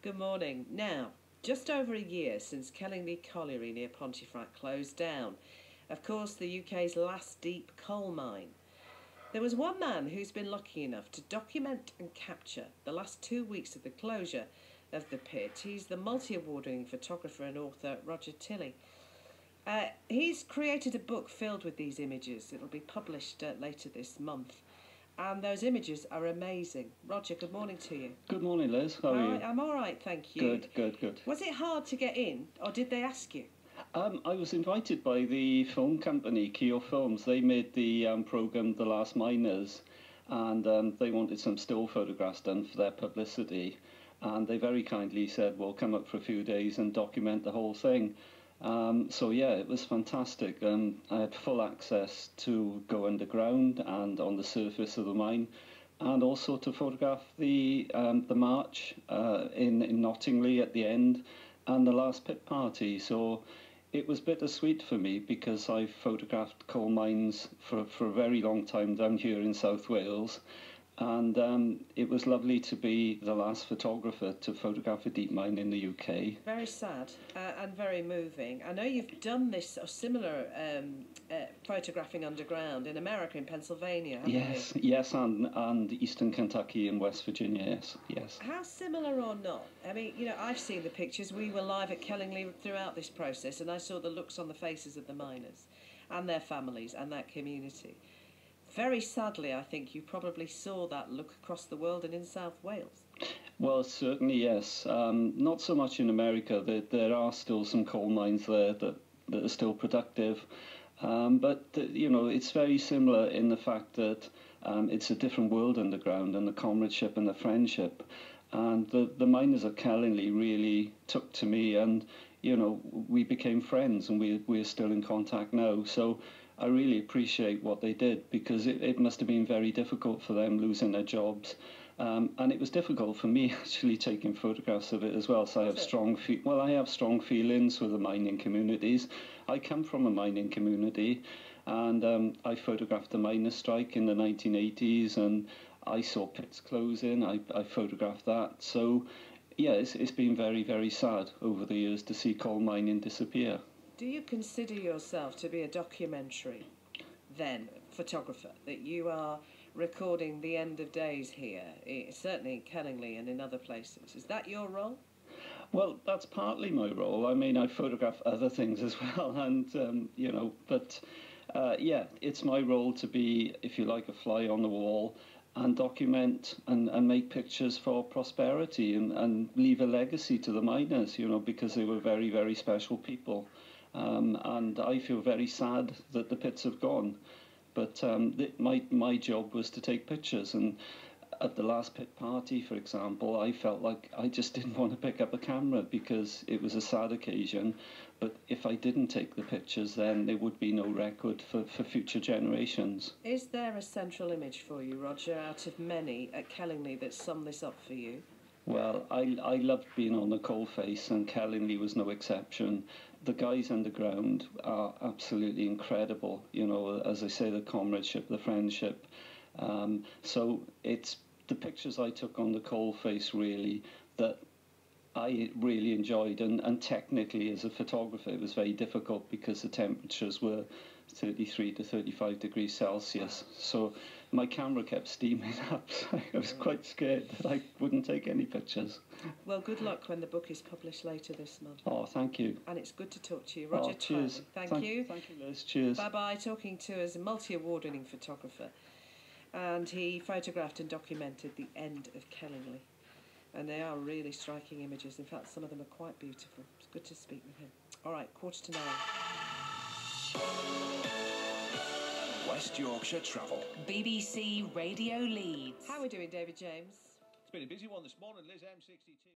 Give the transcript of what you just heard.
Good morning. Now, just over a year since Kellingley Colliery near Pontefract closed down, of course the UK's last deep coal mine. There was one man who's been lucky enough to document and capture the last 2 weeks of the closure of the pit. He's the multi-award-winning photographer and author Roger Tiley. He's created a book filled with these images. It'll be published later this month. And those images are amazing. Roger, good morning to you. Good morning, Liz. How are you? I'm all right, thank you. Good. Was it hard to get in, or did they ask you? I was invited by the film company, Keo Films. They made the programme The Last Miners, and they wanted some still photographs done for their publicity. And they very kindly said, well, come up for a few days and document the whole thing. So yeah, it was fantastic. I had full access to go underground and on the surface of the mine, and also to photograph the march in Nottingley at the end, and the last pit party. So it was bittersweet for me because I photographed coal mines for a very long time down here in South Wales. And it was lovely to be the last photographer to photograph a deep mine in the UK. Very sad and very moving. I know you've done this or similar photographing underground in America, in Pennsylvania, haven't you? Yes, and Eastern Kentucky and West Virginia, yes. How similar or not? I mean, you know, I've seen the pictures. We were live at Kellingley throughout this process, and I saw the looks on the faces of the miners and their families and that community. Very sadly, I think you probably saw that look across the world and in South Wales. Well, certainly, yes. Not so much in America. There are still some coal mines there that are still productive. But, you know, it's very similar in the fact that it's a different world underground, and the comradeship and the friendship. And the miners at Kellingley really took to me, and, you know, we became friends, and we're still in contact now. So I really appreciate what they did, because it must have been very difficult for them losing their jobs. And it was difficult for me actually taking photographs of it as well. So I have strong feelings with the mining communities. I come from a mining community, and I photographed the miners' strike in the 1980s, and I saw pits closing. I photographed that. So yeah, it's been very, very sad over the years to see coal mining disappear. Do you consider yourself to be a documentary, then, photographer, that you are recording the end of days here, certainly in Kellingley and in other places? Is that your role? Well, that's partly my role. I mean, I photograph other things as well, and, you know, but, yeah, it's my role to be, if you like, a fly on the wall and document and make pictures for prosperity and leave a legacy to the miners, you know, because they were very, very special people. And I feel very sad that the pits have gone. But my job was to take pictures. And at the last pit party, for example, I felt like I just didn't want to pick up a camera because it was a sad occasion. But if I didn't take the pictures, then there would be no record for future generations. Is there a central image for you, Roger, out of many at Kellingley that sum this up for you? Well, I loved being on the coalface, and Kellingley was no exception. The guys underground are absolutely incredible, you know, as I say, the comradeship, the friendship. So it's the pictures I took on the coalface, really, that I really enjoyed. And technically, as a photographer, it was very difficult because the temperatures were 33 to 35 degrees Celsius. So my camera kept steaming up. So I was quite scared that I wouldn't take any pictures. Well, good luck when the book is published later this month. Oh, thank you. And it's good to talk to you. Roger, cheers. Thank you. Thank you, Liz. Cheers. Bye-bye. Talking to us, a multi-award-winning photographer. And he photographed and documented the end of Kellingley. And they are really striking images. In fact, some of them are quite beautiful. It's good to speak with him. All right, 8:45. West Yorkshire Travel. BBC Radio Leeds. How are we doing, David James? It's been a busy one this morning, Liz. M62.